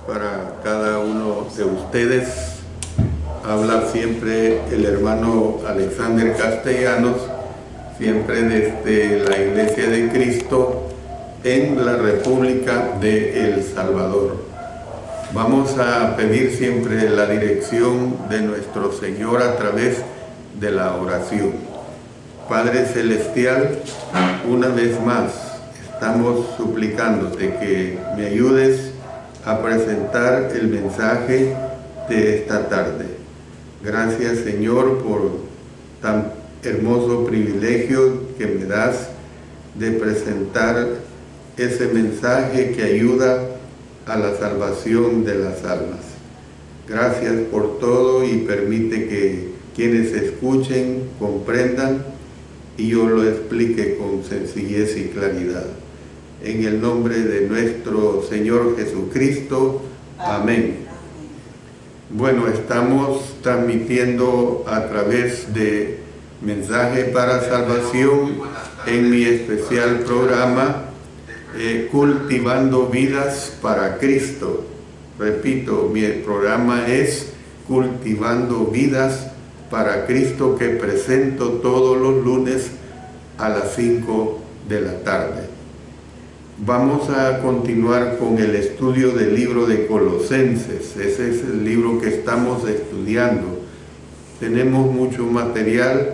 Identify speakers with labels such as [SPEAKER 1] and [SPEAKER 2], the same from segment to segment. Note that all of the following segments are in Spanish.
[SPEAKER 1] para cada uno de ustedes. Habla siempre el hermano Alexander Castellanos, siempre desde la Iglesia de Cristo en la República de El Salvador. Vamos a pedir siempre la dirección de nuestro Señor a través de la oración. Padre Celestial, una vez más estamos suplicándote que me ayudes a presentar el mensaje de esta tarde. Gracias, Señor, por tan hermoso privilegio que me das de presentar ese mensaje que ayuda a la salvación de las almas. Gracias por todo y permite que quienes escuchen comprendan y yo lo explique con sencillez y claridad. En el nombre de nuestro Señor Jesucristo. Amén. Bueno, estamos transmitiendo a través de Mensaje para Salvación en mi especial programa Cultivando Vidas para Cristo. Repito, mi programa es Cultivando Vidas para Cristo, que presento todos los lunes a las 5 de la tarde. Vamos a continuar con el estudio del libro de Colosenses. Ese es el libro que estamos estudiando. Tenemos mucho material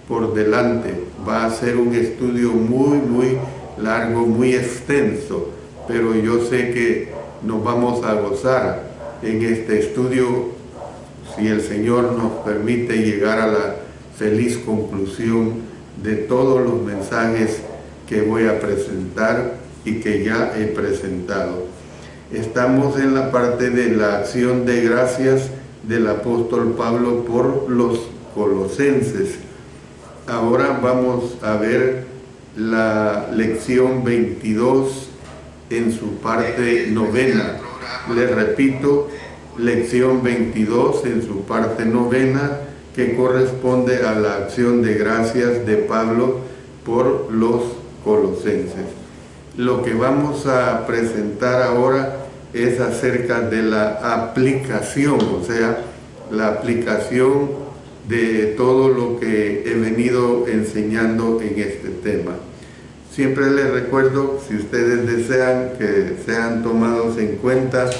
[SPEAKER 1] por delante. Va a ser un estudio muy largo, muy extenso, pero yo sé que nos vamos a gozar en este estudio si el Señor nos permite llegar a la feliz conclusión de todos los mensajes que voy a presentar y que ya he presentado. Estamos en la parte de la acción de gracias del apóstol Pablo por los colosenses. Ahora vamos a ver la lección 22 en su parte novena. Les repito, lección 22 en su parte novena, que corresponde a la acción de gracias de Pablo por los colosenses. Lo que vamos a presentar ahora es acerca de la aplicación, o sea, la aplicación de todo lo que he venido enseñando en este tema. Siempre les recuerdo, si ustedes desean que sean tomados en cuenta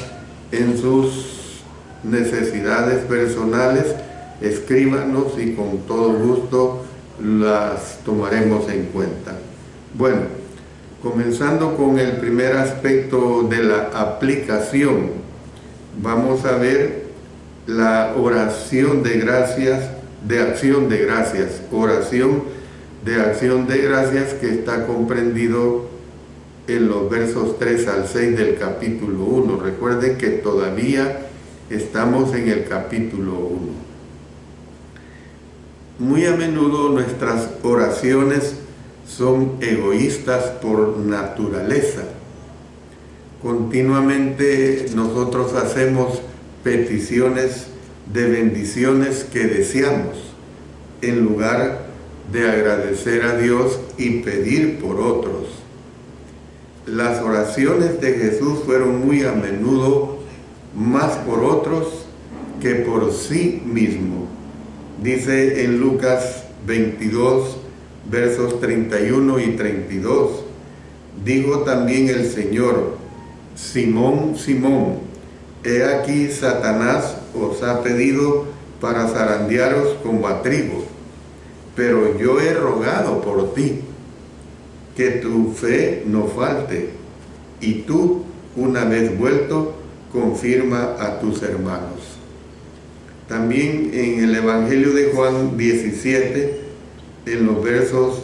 [SPEAKER 1] en sus necesidades personales, escríbanos y con todo gusto las tomaremos en cuenta. Bueno, comenzando con el primer aspecto de la aplicación, vamos a ver la oración de gracias, de acción de gracias, oración de acción de gracias, que está comprendido en los versos 3 al 6 del capítulo 1. Recuerden que todavía estamos en el capítulo 1. Muy a menudo nuestras oraciones son egoístas por naturaleza. Continuamente nosotros hacemos peticiones de bendiciones que deseamos, en lugar de agradecer a Dios y pedir por otros. Las oraciones de Jesús fueron muy a menudo más por otros que por sí mismo. Dice en Lucas 22, versos 31 y 32, dijo también el Señor: Simón, Simón, he aquí Satanás os ha pedido para zarandearos como a trigo, pero yo he rogado por ti, que tu fe no falte, y tú, una vez vuelto, confirma a tus hermanos. También en el Evangelio de Juan 17, en los versos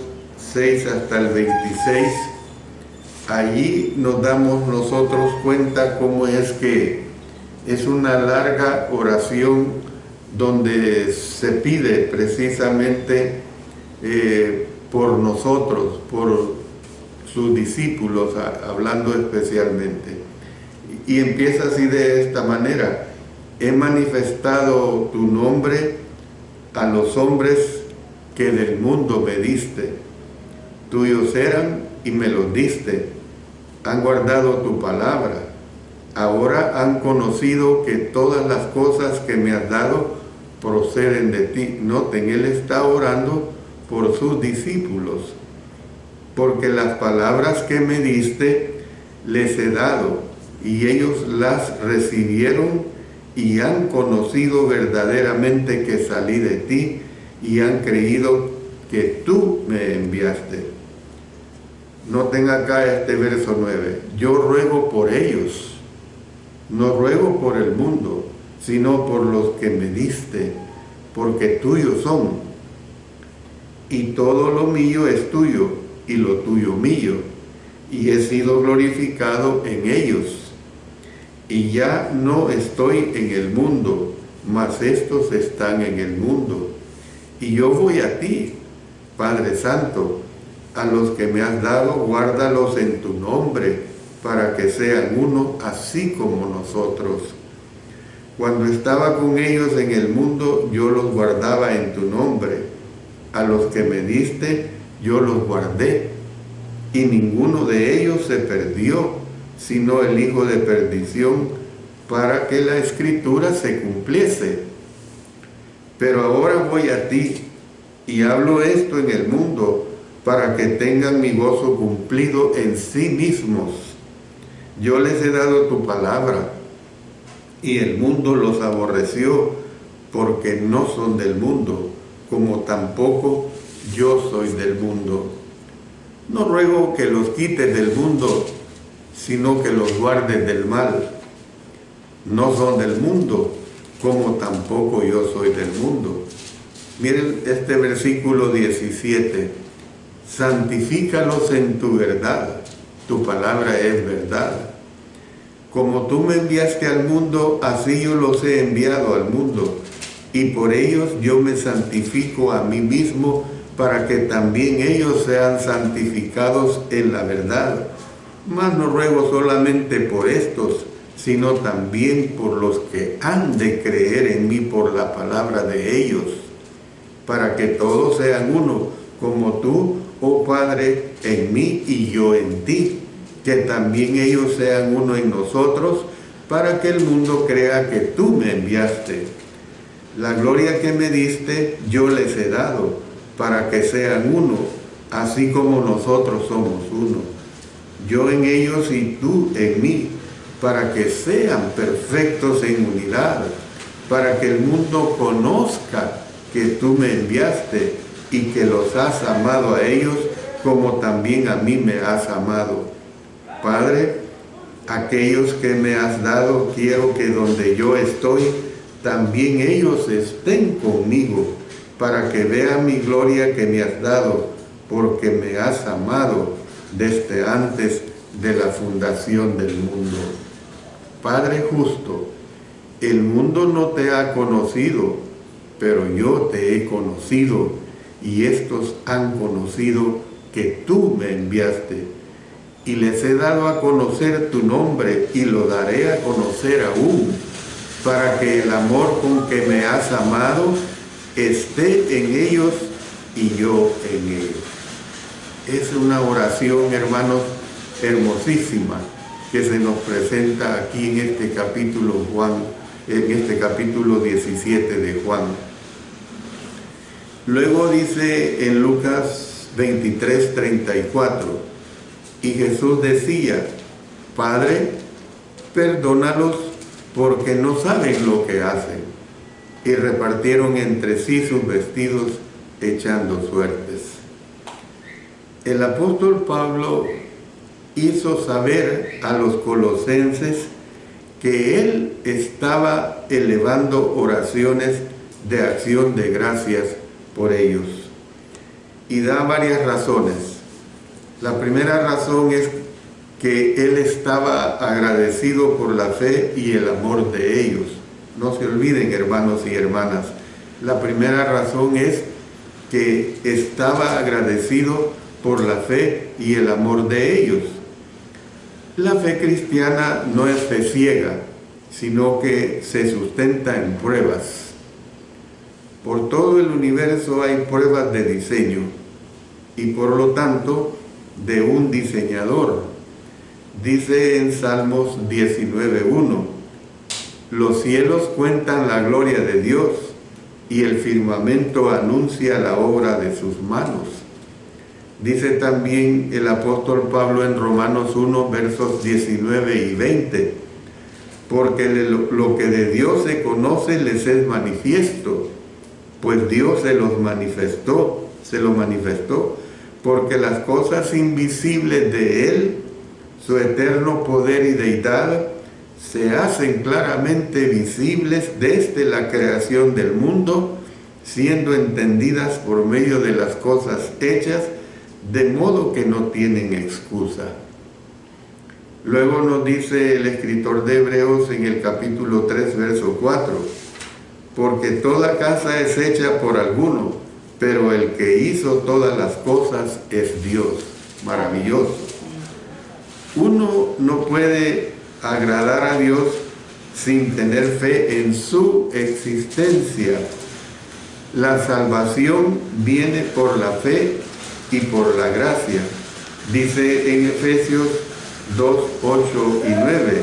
[SPEAKER 1] 6 hasta el 26, allí nos damos nosotros cuenta cómo es que es una larga oración donde se pide precisamente por nosotros, por sus discípulos, hablando especialmente. Y empieza así, de esta manera: he manifestado tu nombre a los hombres que del mundo me diste. Tuyos eran y me los diste. Han guardado tu palabra. Ahora han conocido que todas las cosas que me has dado proceden de ti. Noten, Él está orando por sus discípulos, porque las palabras que me diste les he dado, y ellos las recibieron y han conocido verdaderamente que salí de ti, y han creído que tú me enviaste. Noten acá este verso 9. Yo ruego por ellos, no ruego por el mundo, sino por los que me diste, porque tuyos son. Y todo lo mío es tuyo, y lo tuyo mío, y he sido glorificado en ellos. Y ya no estoy en el mundo, mas estos están en el mundo. Y yo voy a ti, Padre Santo, a los que me has dado, guárdalos en tu nombre, para que sean uno, así como nosotros. Cuando estaba con ellos en el mundo, yo los guardaba en tu nombre. A los que me diste, yo los guardé. Y ninguno de ellos se perdió, sino el hijo de perdición, para que la escritura se cumpliese. Pero ahora voy a ti, y hablo esto en el mundo, para que tengan mi gozo cumplido en sí mismos. Yo les he dado tu palabra, y el mundo los aborreció, porque no son del mundo, como tampoco yo soy del mundo. No ruego que los quites del mundo, sino que los guardes del mal. No son del mundo, como tampoco yo soy del mundo. Miren este versículo 17. Santifícalos en tu verdad, tu palabra es verdad. Como tú me enviaste al mundo, así yo los he enviado al mundo, y por ellos yo me santifico a mí mismo, para que también ellos sean santificados en la verdad. Mas no ruego solamente por estos, sino también por los que han de creer en mí por la palabra de ellos, para que todos sean uno, como tú, oh Padre, en mí y yo en ti, que también ellos sean uno en nosotros, para que el mundo crea que tú me enviaste. La gloria que me diste yo les he dado, para que sean uno, así como nosotros somos uno. Yo en ellos y tú en mí, para que sean perfectos en unidad, para que el mundo conozca que tú me enviaste y que los has amado a ellos como también a mí me has amado. Padre, aquellos que me has dado, quiero que donde yo estoy, también ellos estén conmigo, para que vean mi gloria que me has dado, porque me has amado desde antes de la fundación del mundo. Padre justo, el mundo no te ha conocido, pero yo te he conocido, y estos han conocido que tú me enviaste. Y les he dado a conocer tu nombre, y lo daré a conocer aún, para que el amor con que me has amado esté en ellos y yo en ellos. Es una oración, hermanos, hermosísima, que se nos presenta aquí en este capítulo Juan, en este capítulo 17 de Juan. Luego dice en Lucas 23:34, y Jesús decía, Padre, perdónalos porque no saben lo que hacen. Y repartieron entre sí sus vestidos echando suertes. El apóstol Pablo hizo saber a los colosenses que él estaba elevando oraciones de acción de gracias por ellos. Y da varias razones. La primera razón es que él estaba agradecido por la fe y el amor de ellos. No se olviden, hermanos y hermanas, la primera razón es que estaba agradecido por la fe y el amor de ellos. La fe cristiana no es fe ciega, sino que se sustenta en pruebas. Por todo el universo hay pruebas de diseño y por lo tanto de un diseñador. Dice en Salmos 19:1, los cielos cuentan la gloria de Dios y el firmamento anuncia la obra de sus manos. Dice también el apóstol Pablo en Romanos 1, versos 19 y 20, porque lo que de Dios se conoce les es manifiesto, pues Dios se lo manifestó, porque las cosas invisibles de Él, su eterno poder y deidad, se hacen claramente visibles desde la creación del mundo, siendo entendidas por medio de las cosas hechas, de modo que no tienen excusa. Luego nos dice el escritor de Hebreos en el capítulo 3, verso 4, porque toda casa es hecha por alguno, pero el que hizo todas las cosas es Dios. Maravilloso. Uno no puede agradar a Dios sin tener fe en su existencia. La salvación viene por la fe y por la gracia. Dice en Efesios 2, 8 y 9,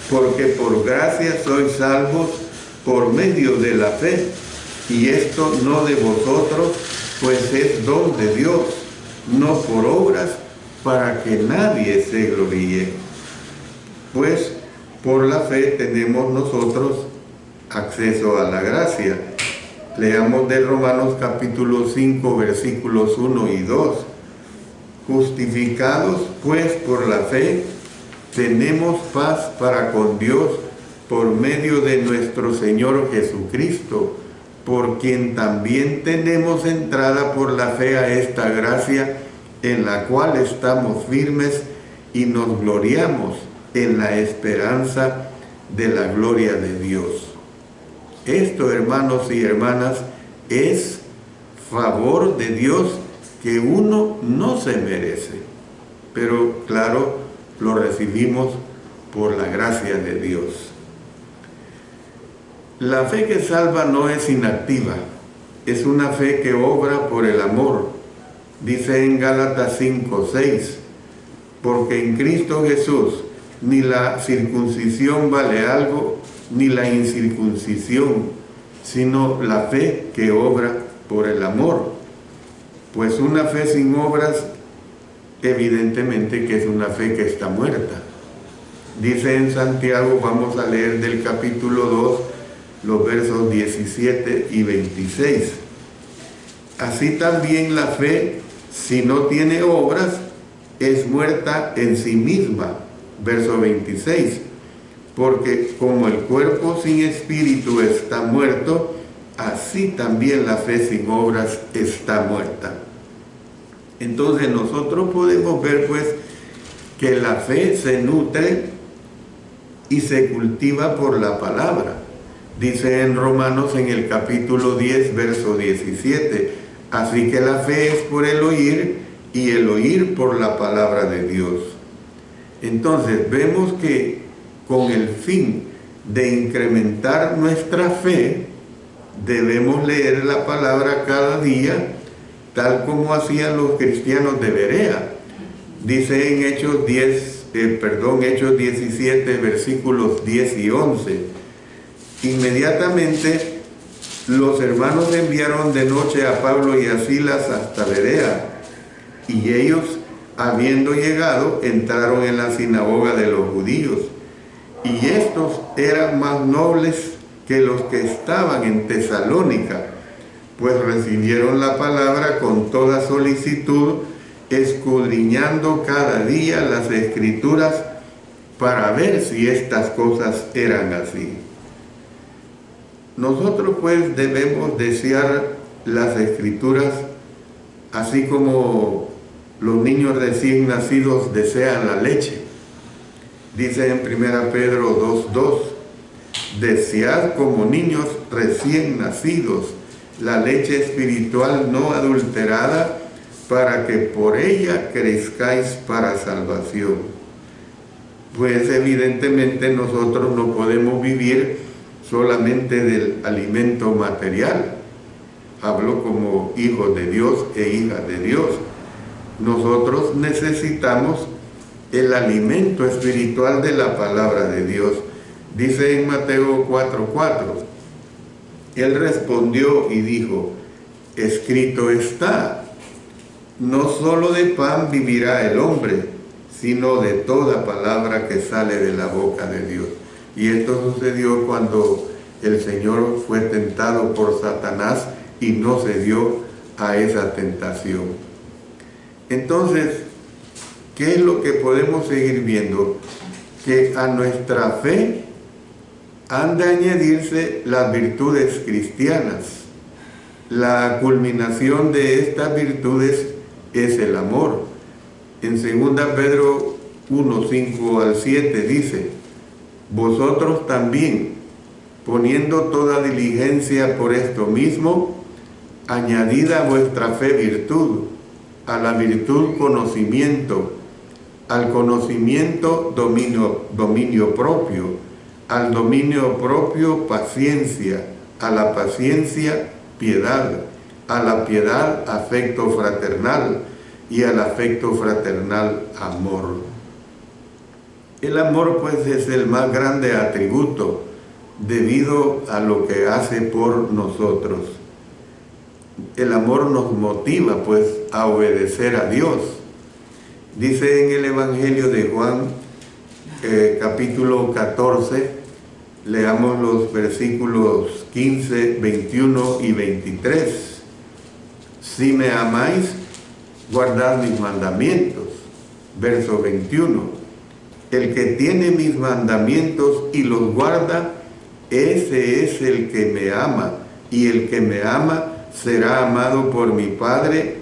[SPEAKER 1] porque por gracia sois salvos por medio de la fe, y esto no de vosotros, pues es don de Dios, no por obras, para que nadie se gloríe. Pues por la fe tenemos nosotros acceso a la gracia. Leamos de Romanos capítulo 5, versículos 1 y 2. Justificados pues por la fe, tenemos paz para con Dios por medio de nuestro Señor Jesucristo, por quien también tenemos entrada por la fe a esta gracia, en la cual estamos firmes y nos gloriamos en la esperanza de la gloria de Dios. Esto, hermanos y hermanas, es favor de Dios que uno no se merece, pero claro, lo recibimos por la gracia de Dios. La fe que salva no es inactiva, es una fe que obra por el amor. Dice en Gálatas 5:6, porque en Cristo Jesús ni la circuncisión vale algo, ni la incircuncisión, sino la fe que obra por el amor. Pues una fe sin obras, evidentemente que es una fe que está muerta. Dice en Santiago, vamos a leer del capítulo 2, los versos 17 y 26. Así también la fe, si no tiene obras, es muerta en sí misma. Verso 26. Porque como el cuerpo sin espíritu está muerto, así también la fe sin obras está muerta. Entonces nosotros podemos ver pues que la fe se nutre y se cultiva por la palabra. Dice en Romanos en el capítulo 10, verso 17, así que la fe es por el oír y el oír por la palabra de Dios. Entonces vemos que con el fin de incrementar nuestra fe, debemos leer la palabra cada día, tal como hacían los cristianos de Berea. Dice en Hechos 17, versículos 10 y 11. Inmediatamente los hermanos enviaron de noche a Pablo y a Silas hasta Berea, y ellos, habiendo llegado, entraron en la sinagoga de los judíos, y estos eran más nobles que los que estaban en Tesalónica, pues recibieron la palabra con toda solicitud, escudriñando cada día las Escrituras para ver si estas cosas eran así. Nosotros pues debemos desear las Escrituras, así como los niños recién nacidos desean la leche. Dice en 1 Pedro 2:2, desead como niños recién nacidos la leche espiritual no adulterada, para que por ella crezcáis para salvación. Pues evidentemente nosotros no podemos vivir solamente del alimento material. Hablo como hijos de Dios e hijas de Dios. Nosotros necesitamos el alimento espiritual de la palabra de Dios. Dice en Mateo 4:4, Él respondió y dijo, escrito está, no solo de pan vivirá el hombre, sino de toda palabra que sale de la boca de Dios. Y esto sucedió cuando el Señor fue tentado por Satanás y no cedió a esa tentación. Entonces, ¿qué es lo que podemos seguir viendo? Que a nuestra fe han de añadirse las virtudes cristianas. La culminación de estas virtudes es el amor. En 2 Pedro 1:5-7 dice, vosotros también, poniendo toda diligencia por esto mismo, añadid a vuestra fe virtud, a la virtud conocimiento, al conocimiento dominio propio, al dominio propio paciencia, a la paciencia piedad, a la piedad afecto fraternal y al afecto fraternal amor. El amor pues es el más grande atributo debido a lo que hace por nosotros. El amor nos motiva pues a obedecer a Dios. Dice en el Evangelio de Juan, capítulo 14, leamos los versículos 15, 21 y 23. Si me amáis, guardad mis mandamientos. Verso 21. El que tiene mis mandamientos y los guarda, ese es el que me ama, y el que me ama será amado por mi Padre,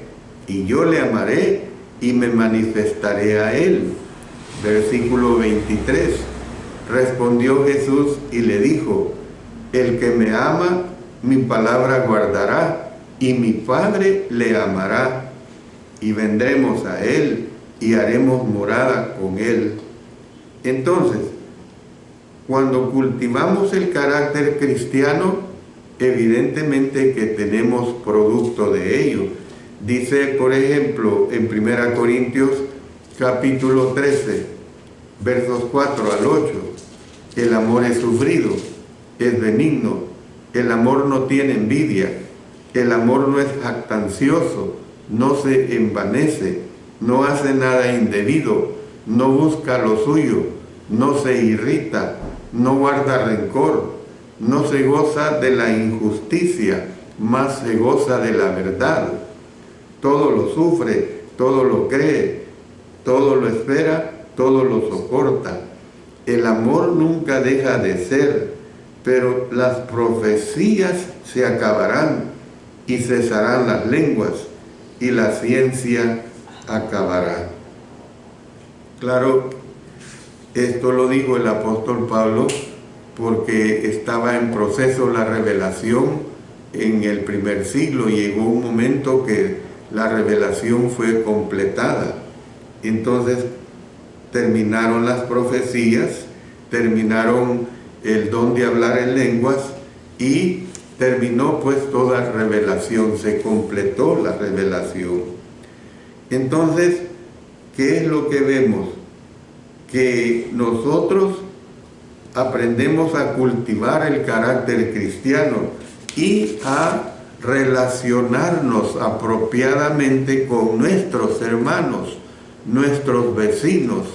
[SPEAKER 1] y yo le amaré y me manifestaré a él. Versículo 23. Respondió Jesús y le dijo, el que me ama, mi palabra guardará, y mi Padre le amará, y vendremos a él, y haremos morada con él. Entonces, cuando cultivamos el carácter cristiano, evidentemente que tenemos producto de ello. Dice, por ejemplo, en 1 Corintios, capítulo 13, versos 4 al 8, el amor es sufrido, es benigno, el amor no tiene envidia, el amor no es jactancioso, no se envanece, no hace nada indebido, no busca lo suyo, no se irrita, no guarda rencor, no se goza de la injusticia, más se goza de la verdad. Todo lo sufre, todo lo cree, todo lo espera, todo lo soporta. El amor nunca deja de ser, pero las profecías se acabarán y cesarán las lenguas y la ciencia acabará. Claro, esto lo dijo el apóstol Pablo porque estaba en proceso la revelación en el primer siglo. Llegó un momento que la revelación fue completada. Entonces terminaron las profecías, terminaron el don de hablar en lenguas y terminó pues toda revelación, se completó la revelación. Entonces, ¿qué es lo que vemos? Que nosotros aprendemos a cultivar el carácter cristiano y a relacionarnos apropiadamente con nuestros hermanos, nuestros vecinos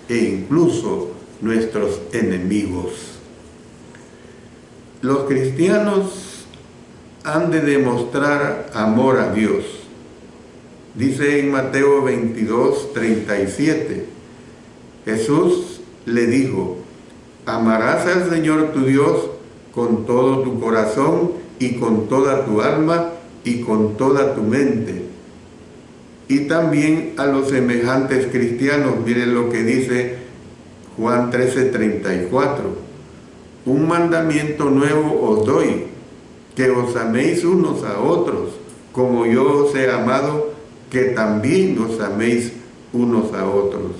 [SPEAKER 1] e incluso nuestros enemigos. Los cristianos han de demostrar amor a Dios. Dice en Mateo 22:37, Jesús le dijo, amarás al Señor tu Dios con todo tu corazón y con toda tu alma y con toda tu mente. Y también a los semejantes cristianos, miren lo que dice Juan 13:34. Un mandamiento nuevo os doy, que os améis unos a otros, como yo os he amado, que también os améis unos a otros.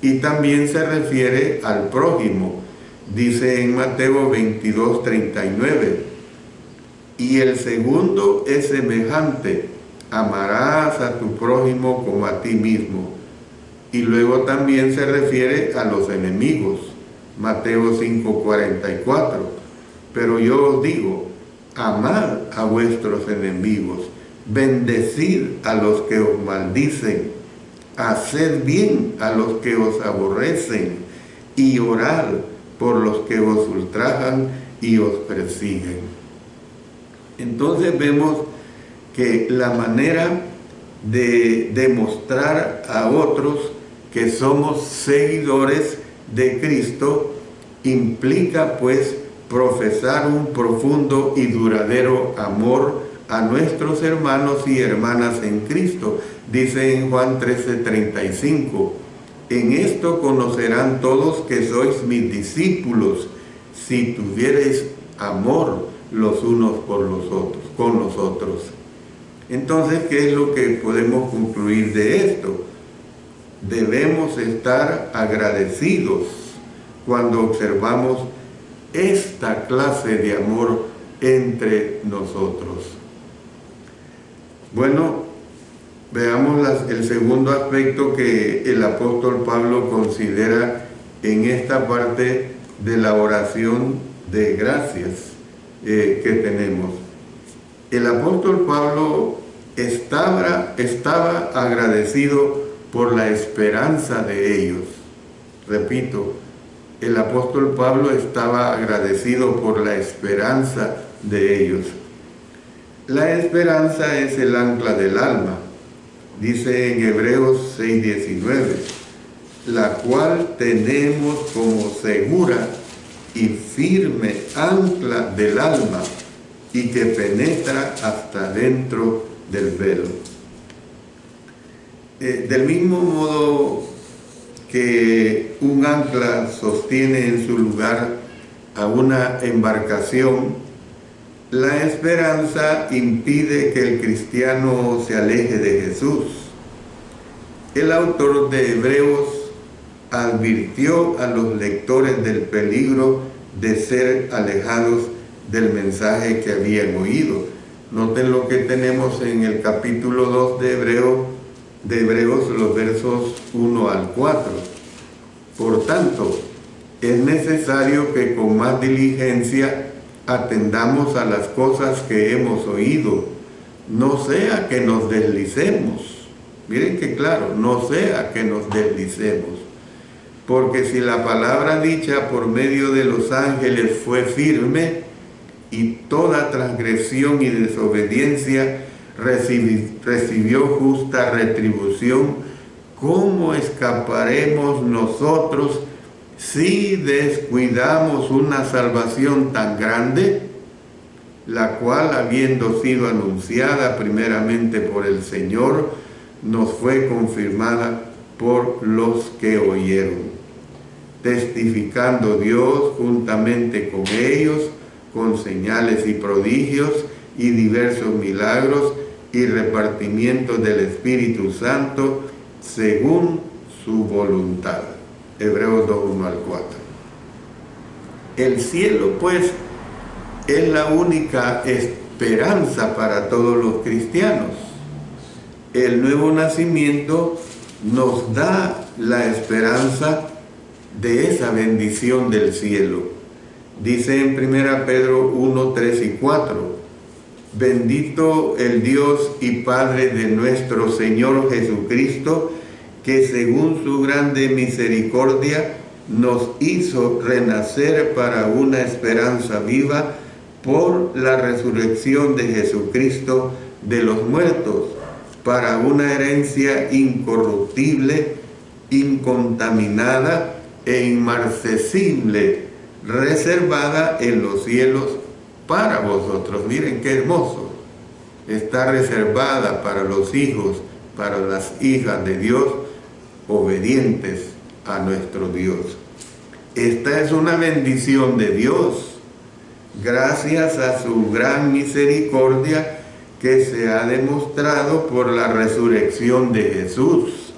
[SPEAKER 1] Y también se refiere al prójimo. Dice en Mateo 22:39, y el segundo es semejante, amarás a tu prójimo como a ti mismo. y luego también se refiere a los enemigos, Mateo 5:44. Pero yo os digo, amad a vuestros enemigos, bendecid a los que os maldicen, haced bien a los que os aborrecen y orad por los que os ultrajan y os persiguen. Entonces vemos que la manera de demostrar a otros que somos seguidores de Cristo implica pues profesar un profundo y duradero amor a nuestros hermanos y hermanas en Cristo. Dice en Juan 13:35, en esto conocerán todos que sois mis discípulos, si tuviereis amor los unos por los otros, con los otros. Entonces, ¿qué es lo que podemos concluir de esto? Debemos estar agradecidos cuando observamos esta clase de amor entre nosotros. Bueno, veamos el segundo aspecto que el apóstol Pablo considera en esta parte de la oración de gracias que tenemos. El apóstol Pablo estaba agradecido por la esperanza de ellos. Repito, el apóstol Pablo estaba agradecido por la esperanza de ellos. La esperanza es el ancla del alma, dice en Hebreos 6:19, la cual tenemos como segura y firme ancla del alma y que penetra hasta dentro del velo. Del mismo modo que un ancla sostiene en su lugar a una embarcación, la esperanza impide que el cristiano se aleje de Jesús. El autor de Hebreos advirtió a los lectores del peligro de ser alejados del mensaje que habían oído. Noten lo que tenemos en el capítulo 2 de Hebreos, los versos 1 al 4. Por tanto, es necesario que con más diligencia atendamos a las cosas que hemos oído, no sea que nos deslicemos. Miren que claro, no sea que nos deslicemos. Porque si la palabra dicha por medio de los ángeles fue firme, y toda transgresión y desobediencia recibió justa retribución, ¿cómo escaparemos nosotros si descuidamos una salvación tan grande, la cual, habiendo sido anunciada primeramente por el Señor, nos fue confirmada por los que oyeron, testificando Dios juntamente con ellos, con señales y prodigios y diversos milagros y repartimiento del Espíritu Santo según su voluntad. Hebreos 2, 1 al 4. El cielo, pues, es la única esperanza para todos los cristianos. El nuevo nacimiento nos da la esperanza de esa bendición del cielo. Dice en 1 Pedro 1, 3 y 4, bendito el Dios y Padre de nuestro Señor Jesucristo, que según su grande misericordia nos hizo renacer para una esperanza viva por la resurrección de Jesucristo de los muertos, para una herencia incorruptible, incontaminada e inmarcesible, reservada en los cielos para vosotros. Miren qué hermoso. Está reservada para los hijos, para las hijas de Dios, obedientes a nuestro Dios. Esta es una bendición de Dios, gracias a su gran misericordia que se ha demostrado por la resurrección de Jesús.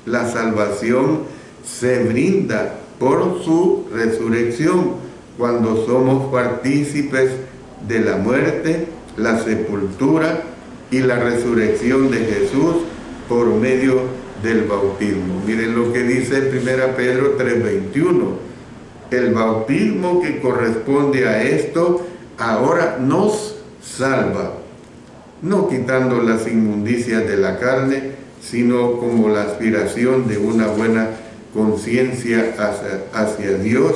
[SPEAKER 1] La salvación se brinda por su resurrección cuando somos partícipes de la muerte, la sepultura y la resurrección de Jesús por medio del bautismo. Miren lo que dice 1 Pedro 3:21. El bautismo que corresponde a esto ahora nos salva, no quitando las inmundicias de la carne, sino como la aspiración de una buena conciencia hacia Dios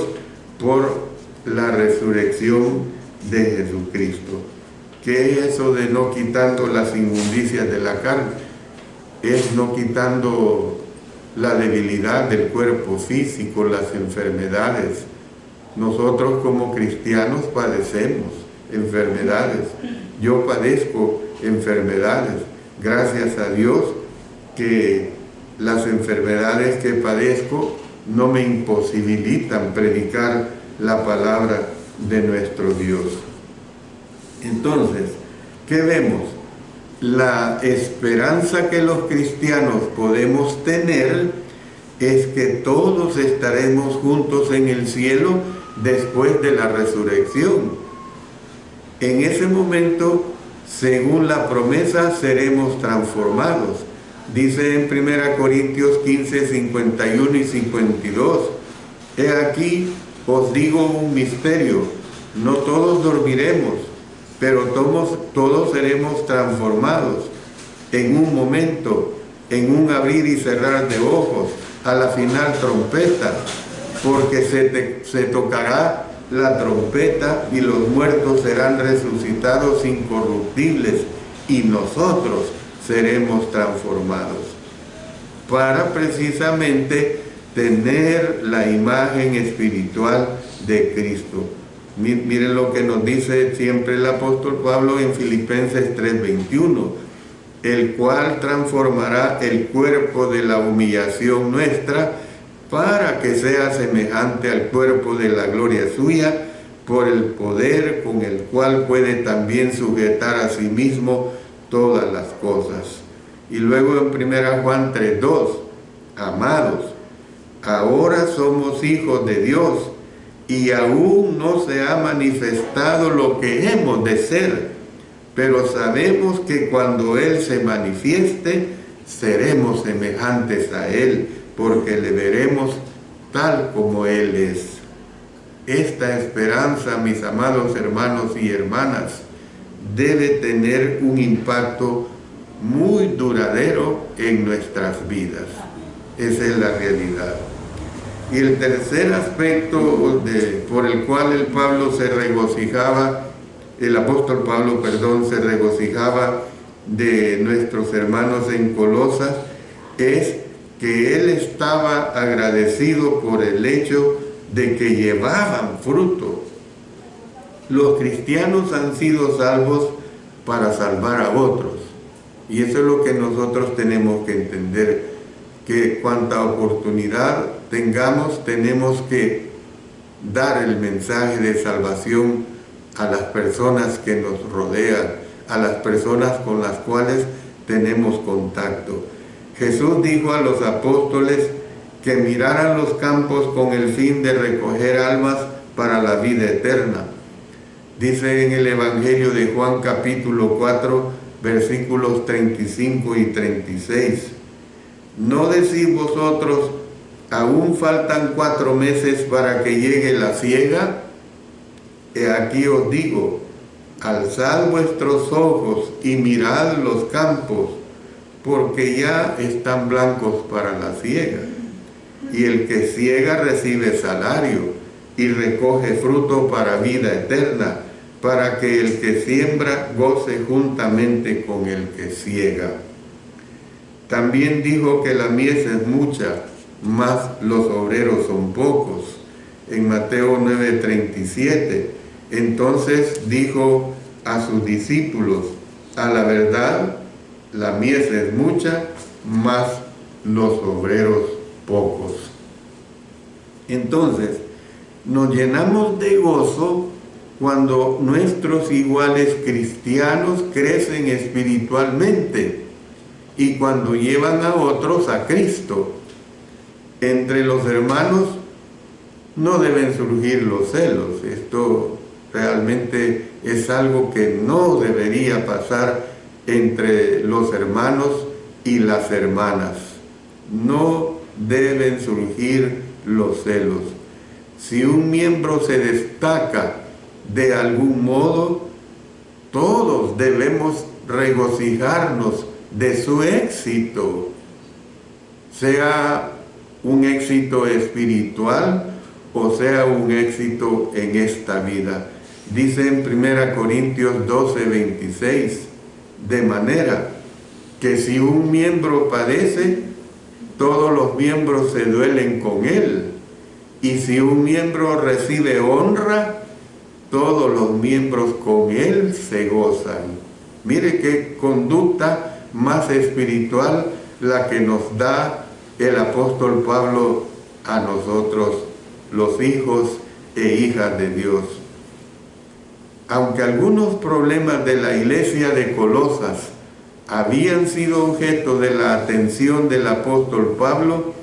[SPEAKER 1] por la resurrección de Jesucristo. ¿Qué es eso de no quitando las inmundicias de la carne? Es no quitando la debilidad del cuerpo físico, las enfermedades. Nosotros como cristianos padecemos enfermedades. Yo padezco enfermedades. Gracias a Dios que las enfermedades que padezco no me imposibilitan predicar la palabra de nuestro Dios. Entonces, ¿qué vemos? La esperanza que los cristianos podemos tener es que todos estaremos juntos en el cielo después de la resurrección. En ese momento, según la promesa, seremos transformados. Dice en 1 Corintios 15, 51 y 52, he aquí os digo un misterio, no todos dormiremos, pero todos seremos transformados en un momento, en un abrir y cerrar de ojos, a la final trompeta, porque se tocará la trompeta y los muertos serán resucitados incorruptibles y nosotros seremos transformados para precisamente tener la imagen espiritual de Cristo. Miren lo que nos dice siempre el apóstol Pablo en Filipenses 3:21, el cual transformará el cuerpo de la humillación nuestra para que sea semejante al cuerpo de la gloria suya, por el poder con el cual puede también sujetar a sí mismo todas las cosas. Y luego en 1 Juan 3:2, amados, ahora somos hijos de Dios y aún no se ha manifestado lo que hemos de ser, pero sabemos que cuando Él se manifieste, seremos semejantes a Él, porque le veremos tal como Él es. Esta esperanza, mis amados hermanos y hermanas, debe tener un impacto muy duradero en nuestras vidas. Esa es la realidad. Y el tercer aspecto por el cual el apóstol Pablo, se regocijaba de nuestros hermanos en Colosas, es que él estaba agradecido por el hecho de que llevaban fruto. Los cristianos han sido salvos para salvar a otros. Y eso es lo que nosotros tenemos que entender, que cuanta oportunidad tengamos, tenemos que dar el mensaje de salvación a las personas que nos rodean, a las personas con las cuales tenemos contacto. Jesús dijo a los apóstoles que miraran los campos con el fin de recoger almas para la vida eterna. Dice en el Evangelio de Juan capítulo 4, versículos 35 y 36. ¿No decís vosotros, aún faltan 4 meses para que llegue la siega? He aquí os digo, alzad vuestros ojos y mirad los campos, porque ya están blancos para la siega. Y el que siega recibe salario y recoge fruto para vida eterna, para que el que siembra goce juntamente con el que siega. También dijo que la mies es mucha, mas los obreros son pocos. En Mateo 9:37, entonces dijo a sus discípulos, a la verdad, la mies es mucha, mas los obreros pocos. Entonces, nos llenamos de gozo cuando nuestros iguales cristianos crecen espiritualmente y cuando llevan a otros a Cristo. Entre los hermanos no deben surgir los celos. Esto realmente es algo que no debería pasar entre los hermanos y las hermanas. no deben surgir los celos. Si un miembro se destaca de algún modo, todos debemos regocijarnos de su éxito, sea un éxito espiritual o sea un éxito en esta vida. Dice en 1 Corintios 12:26, de manera que si un miembro padece, todos los miembros se duelen con él, y si un miembro recibe honra, todos los miembros con él se gozan. Mire qué conducta más espiritual la que nos da el apóstol Pablo a nosotros, los hijos e hijas de Dios. Aunque algunos problemas de la iglesia de Colosas habían sido objeto de la atención del apóstol Pablo,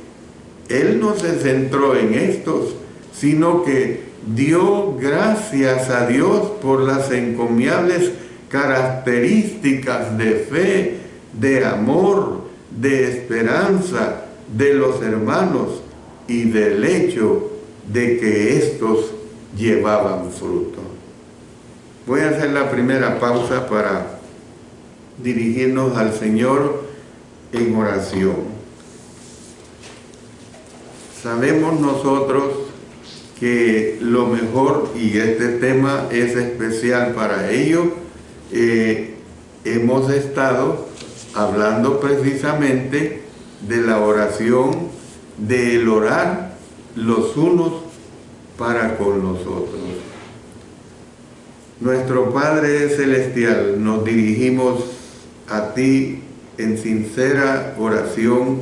[SPEAKER 1] él no se centró en estos, sino que dio gracias a Dios por las encomiables características de fe, de amor, de esperanza de los hermanos y del hecho de que estos llevaban fruto. Voy a hacer la primera pausa para dirigirnos al Señor en oración. Sabemos nosotros que lo mejor, y este tema es especial para ello, hemos estado hablando precisamente de la oración, del orar los unos para con los otros. Nuestro Padre Celestial, nos dirigimos a ti en sincera oración,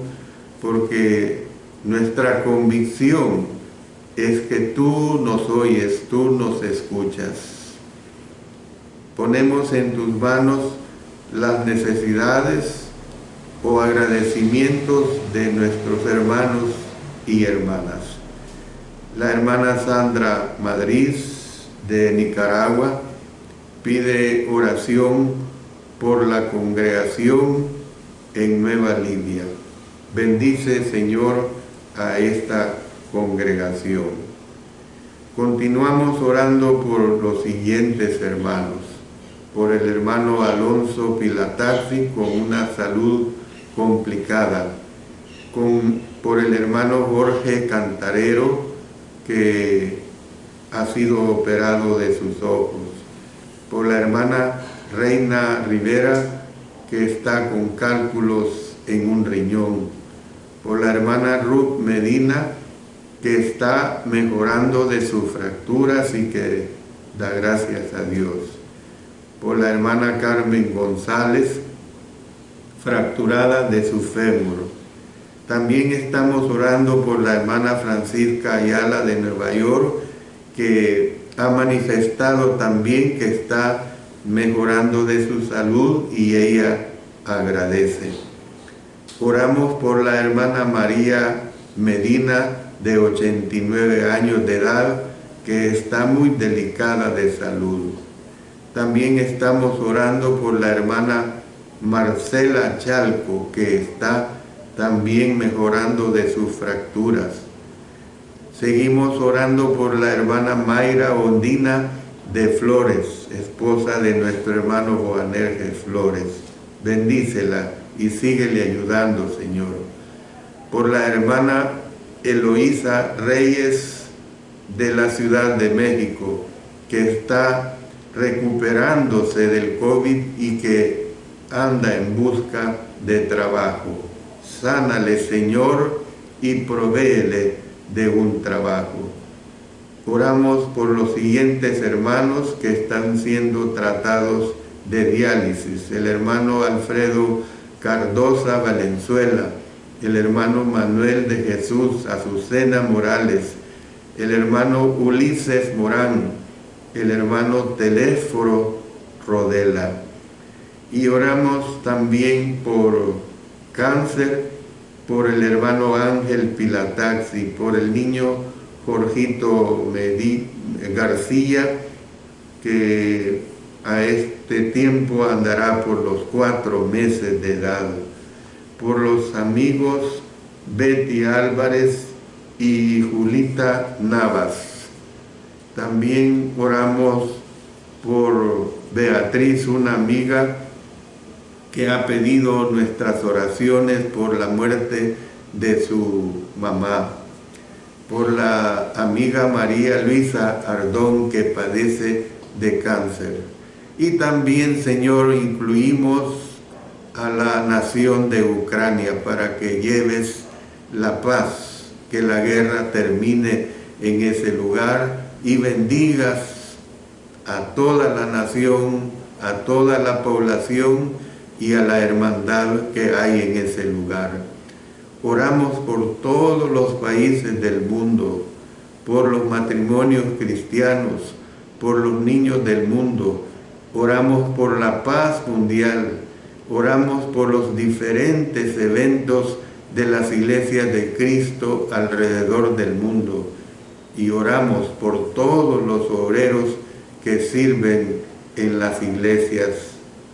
[SPEAKER 1] porque nuestra convicción es que tú nos oyes, tú nos escuchas. Ponemos en tus manos las necesidades o agradecimientos de nuestros hermanos y hermanas. La hermana Sandra Madrid de Nicaragua pide oración por la congregación en Nueva Libia. Bendice, Señor, a esta congregación. Continuamos orando por los siguientes hermanos. Por el hermano Alonso Pilataxi con una salud complicada. Por el hermano Jorge Cantarero, que ha sido operado de sus ojos. Por la hermana Reina Rivera, que está con cálculos en un riñón. Por la hermana Ruth Medina, que está mejorando de sus fracturas y que da gracias a Dios. Por la hermana Carmen González, fracturada de su fémur. También estamos orando por la hermana Francisca Ayala de Nueva York, que ha manifestado también que está mejorando de su salud y ella agradece. Oramos por la hermana María Medina, de 89 años de edad, que está muy delicada de salud. También estamos orando por la hermana Marcela Chalco, que está también mejorando de sus fracturas. Seguimos orando por la hermana Mayra Ondina de Flores, esposa de nuestro hermano Boanerges Flores. Bendícela y síguele ayudando, Señor. Por la hermana Eloísa Reyes de la Ciudad de México, que está recuperándose del COVID y que anda en busca de trabajo. Sánale, Señor, y provéele de un trabajo. Oramos por los siguientes hermanos que están siendo tratados de diálisis. El hermano Alfredo Cardosa Valenzuela, el hermano Manuel de Jesús Azucena Morales, el hermano Ulises Morán, el hermano Telésforo Rodela. Y oramos también por cáncer, por el hermano Ángel Pilataxi, por el niño Jorgito García, que a este tiempo andará por los 4 meses de edad. Por los amigos Betty Álvarez y Julita Navas. También oramos por Beatriz, una amiga que ha pedido nuestras oraciones por la muerte de su mamá. Por la amiga María Luisa Ardón, que padece de cáncer. Y también, Señor, incluimos a la nación de Ucrania para que lleves la paz, que la guerra termine en ese lugar y bendigas a toda la nación, a toda la población y a la hermandad que hay en ese lugar. Oramos por todos los países del mundo, por los matrimonios cristianos, por los niños del mundo. Oramos por la paz mundial. Oramos por los diferentes eventos de las iglesias de Cristo alrededor del mundo. Y oramos por todos los obreros que sirven en las iglesias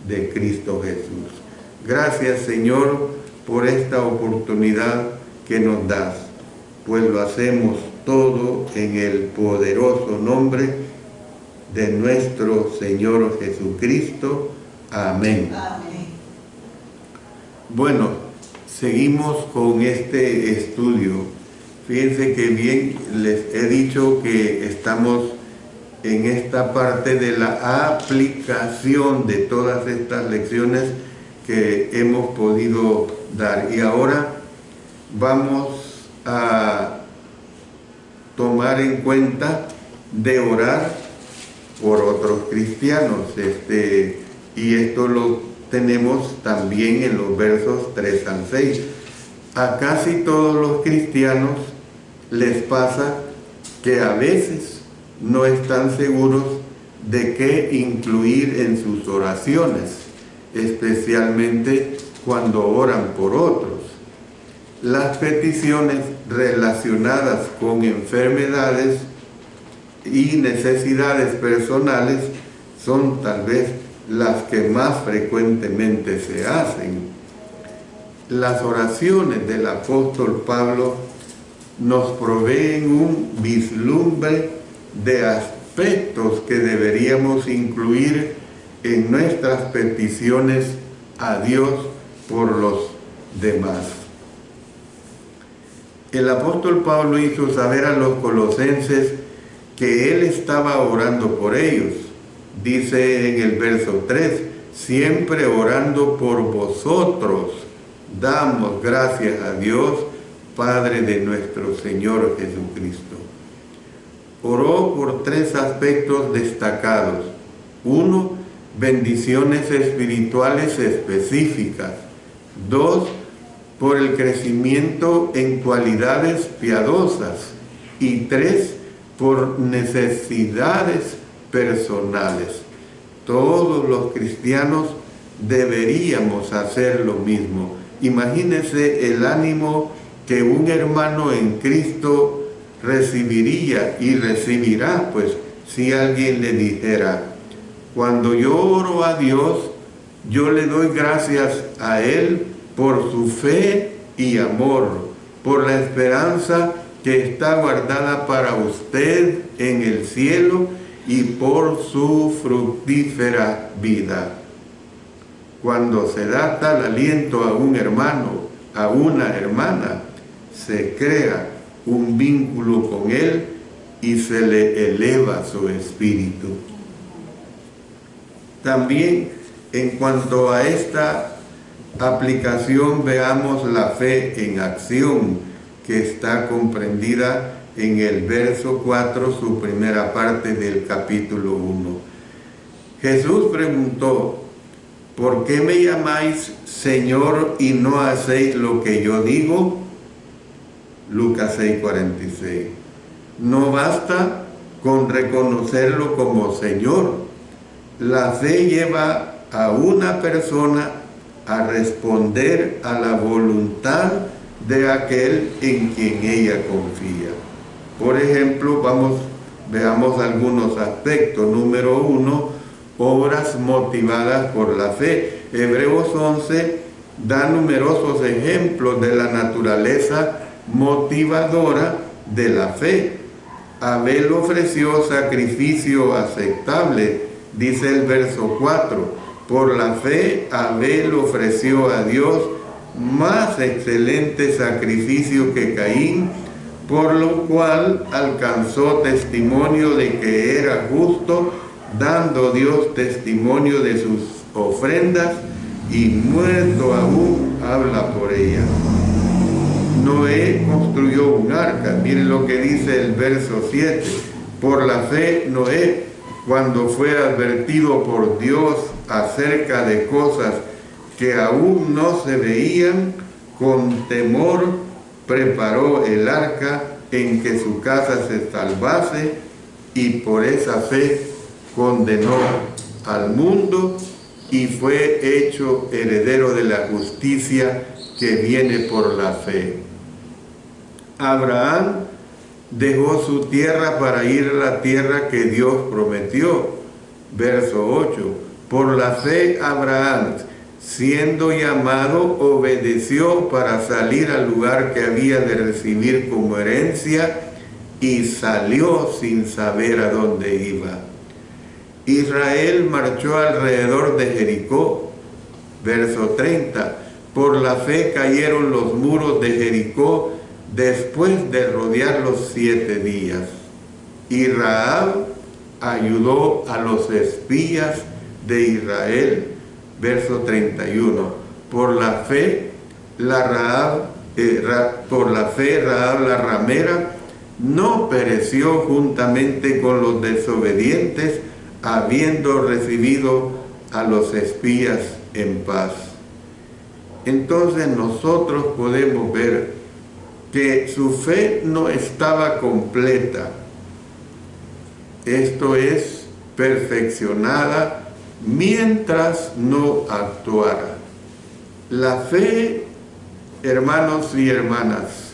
[SPEAKER 1] de Cristo Jesús. Gracias, Señor, por esta oportunidad que nos das, pues lo hacemos todo en el poderoso nombre de nuestro Señor Jesucristo. Amén. Amén. Bueno, seguimos con este estudio. Fíjense que bien les he dicho que estamos en esta parte de la aplicación de todas estas lecciones que hemos podido dar. Y ahora vamos a tomar en cuenta de orar por otros cristianos. Y esto lo tenemos también en los versos 3 al 6. A casi todos los cristianos les pasa que a veces no están seguros de qué incluir en sus oraciones, especialmente cuando oran por otros. Las peticiones relacionadas con enfermedades y necesidades personales son tal vez las que más frecuentemente se hacen. Las oraciones del apóstol Pablo nos proveen un vislumbre de aspectos que deberíamos incluir en nuestras peticiones a Dios por los demás. El apóstol Pablo hizo saber a los colosenses que él estaba orando por ellos. Dice en el verso 3, siempre orando por vosotros, damos gracias a Dios, Padre de nuestro Señor Jesucristo. Oró por 3 aspectos destacados. 1, bendiciones espirituales específicas. 2, por el crecimiento en cualidades piadosas. Y 3, por necesidades personales. Todos los cristianos deberíamos hacer lo mismo. Imagínense el ánimo que un hermano en Cristo recibiría y recibirá, pues, si alguien le dijera: cuando yo oro a Dios, yo le doy gracias a Él por su fe y amor, por la esperanza que está guardada para usted en el cielo y por su fructífera vida. Cuando se da tal aliento a un hermano, a una hermana, se crea un vínculo con él y se le eleva su espíritu. También, en cuanto a esta aplicación, veamos la fe en acción, que está comprendida en el verso 4, su primera parte del capítulo 1. Jesús preguntó: ¿por qué me llamáis Señor y no hacéis lo que yo digo? Lucas 6:46. No basta con reconocerlo como Señor. La fe lleva a una persona a responder a la voluntad de aquel en quien ella confía. Por ejemplo, veamos algunos aspectos. Número 1, obras motivadas por la fe. Hebreos 11 da numerosos ejemplos de la naturaleza motivadora de la fe. Abel ofreció sacrificio aceptable, dice el verso 4. Por la fe, Abel ofreció a Dios más excelente sacrificio que Caín, por lo cual alcanzó testimonio de que era justo, dando Dios testimonio de sus ofrendas, y muerto aún habla por ella. Noé construyó un arca. Miren lo que dice el verso 7. Por la fe, Noé, cuando fue advertido por Dios acerca de cosas que aún no se veían, con temor preparó el arca en que su casa se salvase, y por esa fe condenó al mundo y fue hecho heredero de la justicia que viene por la fe. Abraham dejó su tierra para ir a la tierra que Dios prometió. Verso 8. Por la fe Abraham, siendo llamado, obedeció para salir al lugar que había de recibir como herencia, y salió sin saber a dónde iba. Israel marchó alrededor de Jericó. Verso 30. Por la fe cayeron los muros de Jericó después de rodearlos 7 días. Y Rahab ayudó a los espías de Israel. Verso 31. Por la fe Rahab la ramera no pereció juntamente con los desobedientes, habiendo recibido a los espías en paz. Entonces nosotros podemos ver que su fe no estaba completa, esto es, perfeccionada, mientras no actuara. La fe, hermanos y hermanas,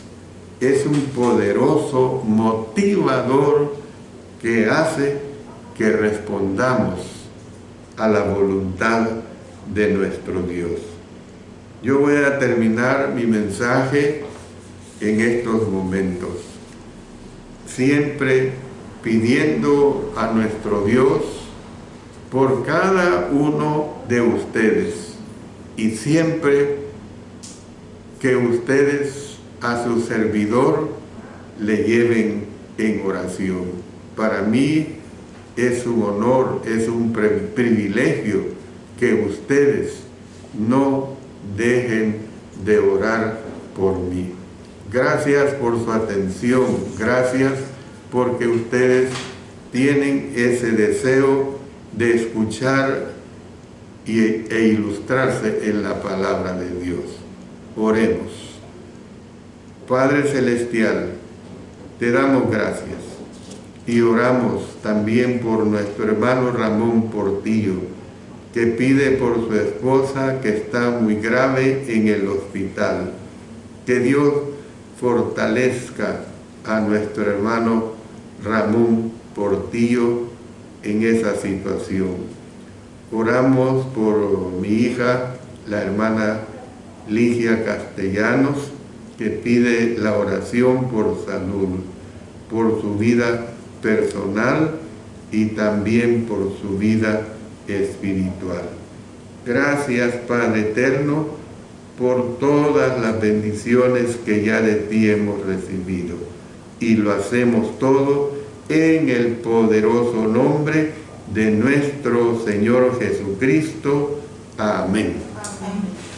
[SPEAKER 1] es un poderoso motivador que hace que respondamos a la voluntad de nuestro Dios. Yo voy a terminar mi mensaje en estos momentos, siempre pidiendo a nuestro Dios por cada uno de ustedes, y siempre que ustedes a su servidor le lleven en oración. Para mí es un honor, es un privilegio que ustedes no dejen de orar por mí. Gracias por su atención, gracias porque ustedes tienen ese deseo de escuchar e ilustrarse en la palabra de Dios. Oremos. Padre Celestial, te damos gracias y oramos también por nuestro hermano Ramón Portillo, que pide por su esposa que está muy grave en el hospital. Que Dios fortalezca a nuestro hermano Ramón Portillo en esa situación. Oramos por mi hija, la hermana Ligia Castellanos, que pide la oración por salud, por su vida personal y también por su vida espiritual. Gracias, Padre eterno, por todas las bendiciones que ya de ti hemos recibido. Y lo hacemos todo en el poderoso nombre de nuestro Señor Jesucristo. Amén.
[SPEAKER 2] Amén.